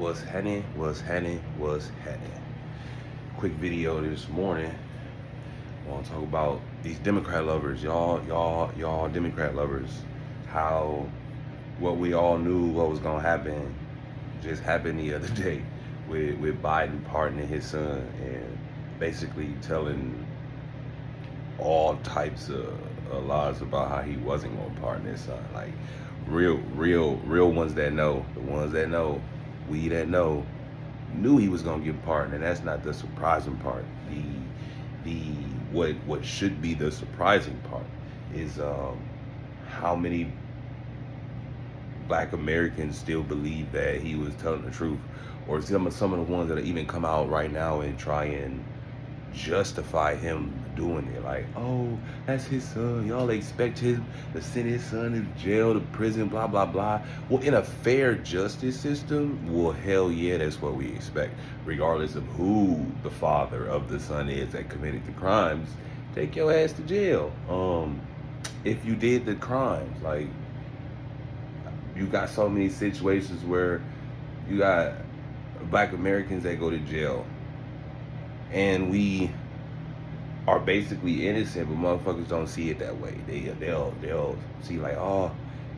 What's happening? What's happening? What's happening? Quick video this morning. I want to talk about these Democrat lovers, y'all Democrat lovers. How what we all knew what was gonna happen just happened the other day with Biden pardoning his son and basically telling all types of lies about how he wasn't gonna pardon his son. Like real ones that know, the ones that know, we that know, knew he was gonna get pardoned, and that's not the surprising part. The what should be the surprising part is how many Black Americans still believe that he was telling the truth, or some of the ones that even come out right now and try and justify him doing it. Like, oh, that's his son. Y'all expect him to send his son to jail, to prison, blah, blah, blah. Well, in a fair justice system, well, hell yeah, that's what we expect. Regardless of who the father of the son is that committed the crimes, take your ass to jail. If you did the crimes, like, you got so many situations where you got Black Americans that go to jail and we are basically innocent, but motherfuckers don't see it that way. They'll see like, oh,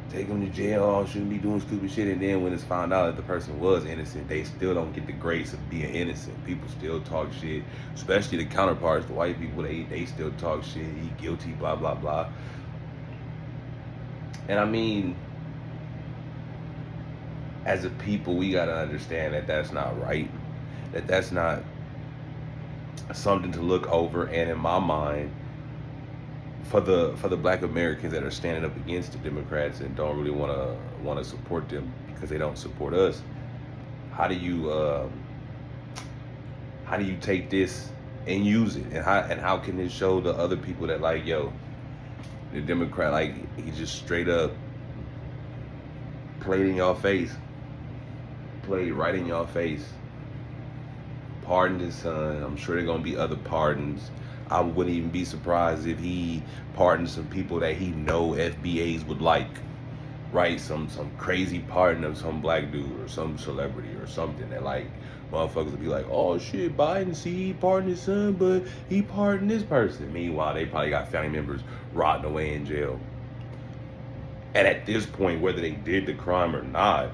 take him to jail, oh, shouldn't be doing stupid shit. And then when it's found out that the person was innocent, they still don't get the grace of being innocent. People still talk shit, especially the counterparts, the white people. They still talk shit. He guilty, blah blah blah. And I mean, as a people, we gotta understand that that's not right. That's not something to look over. And in my mind, for the Black Americans that are standing up against the Democrats and don't really want to support them because they don't support us, how do you take this and use it, and how can it show the other people that, like, yo, the Democrat, like, he just straight up played in y'all face, played right in y'all face, pardoned his son. I'm sure there are gonna be other pardons. I wouldn't even be surprised if he pardoned some people that he know FBAs would like, right? Some crazy pardon of some black dude or some celebrity or something that, like, motherfuckers would be like, oh shit, Biden, see, he pardoned his son, but he pardoned this person. Meanwhile, they probably got family members rotting away in jail. And at this point, whether they did the crime or not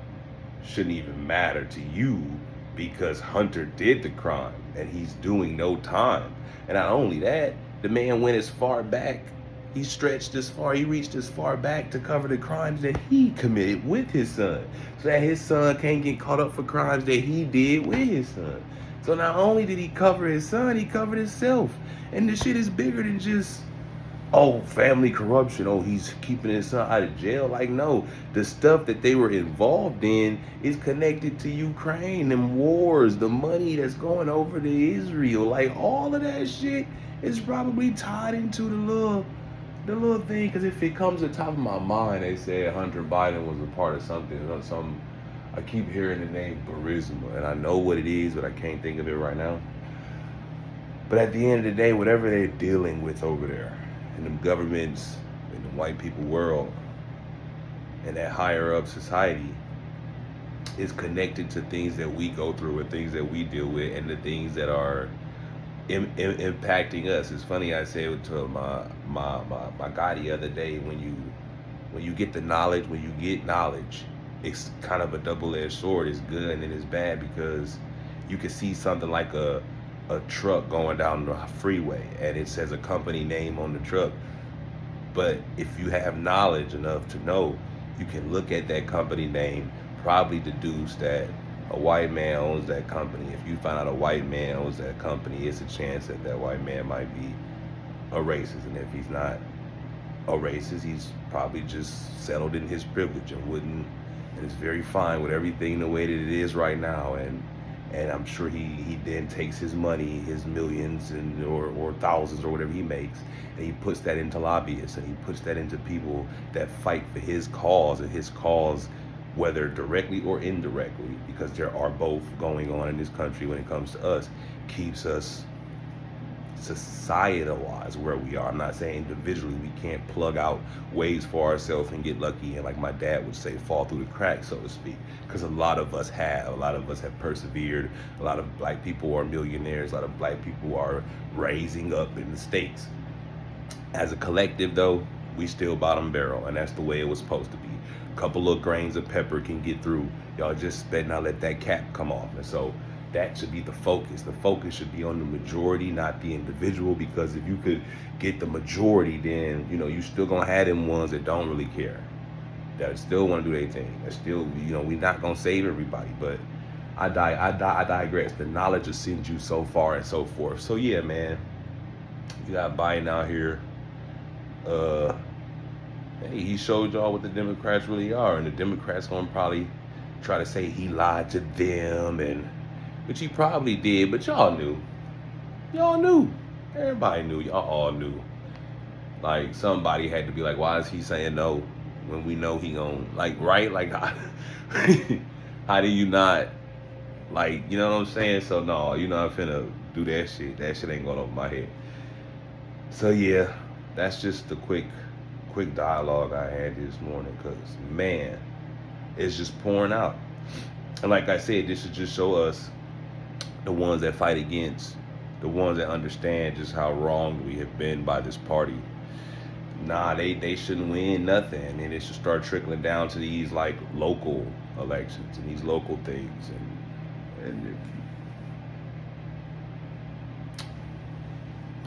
shouldn't even matter to you, because Hunter did the crime and he's doing no time. And not only that, the man went as far back, he reached as far back to cover the crimes that he committed with his son, so that his son can't get caught up for crimes that he did with his son. So not only did he cover his son, he covered himself. And the shit is bigger than just, oh, family corruption, oh, he's keeping his son out of jail. Like, no, the stuff that they were involved in is connected to Ukraine and wars, the money that's going over to Israel. Like, all of that shit is probably tied into the little thing. Because if it comes to the top of my mind, they said Hunter Biden was a part of something. I keep hearing the name Burisma, and I know what it is, but I can't think of it right now. But at the end of the day, whatever they're dealing with over there, in the governments, in the white people world, and that higher up society, is connected to things that we go through and things that we deal with and the things that are impacting us. It's funny, I said to my guy the other day, when you get the knowledge, when you get knowledge, it's kind of a double-edged sword. It's good and it's bad, because you can see something like a truck going down the freeway and it says a company name on the truck, but if you have knowledge enough to know, you can look at that company name, probably deduce that a white man owns that company. If you find out a white man owns that company, it's a chance that that white man might be a racist. And if he's not a racist, he's probably just settled in his privilege and is very fine with everything the way that it is right now. And I'm sure he then takes his money, his millions or thousands or whatever he makes, and he puts that into lobbyists, and he puts that into people that fight for his cause, and his cause, whether directly or indirectly, because there are both going on in this country when it comes to us, keeps us societal-wise where we are. I'm not saying individually we can't plug out ways for ourselves and get lucky and, like my dad would say, fall through the cracks, so to speak. Because a lot of us have persevered. A lot of black people are millionaires. A lot of black people are raising up in the States. As a collective, though, we still bottom barrel, and that's the way it was supposed to be. A couple of grains of pepper can get through. Y'all just better not let that cap come off. And so that should be the focus. The focus should be on the majority, not the individual, because if you could get the majority, then, you know, you still gonna have them ones that don't really care, that still want to do their thing. That still, you know, we're not gonna save everybody. But I digress. The knowledge will send you so far and so forth. So yeah, man, you got Biden out here. Hey, he showed y'all what the Democrats really are, and the Democrats gonna probably try to say he lied to them, and which he probably did, but y'all knew. Y'all knew. Everybody knew. Y'all all knew. Like, somebody had to be like, why is he saying no when we know he gon', like, right? Like, how do you not, like, you know what I'm saying? So, no, you're not finna do that shit. That shit ain't going over my head. So, yeah, that's just the quick dialogue I had this morning, because, man, it's just pouring out. And like I said, this should just show us, the ones that fight against, the ones that understand just how wrong we have been by this party. Nah, they shouldn't win nothing, and it should start trickling down to these, like, local elections and these local things, and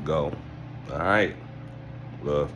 go. All right, love.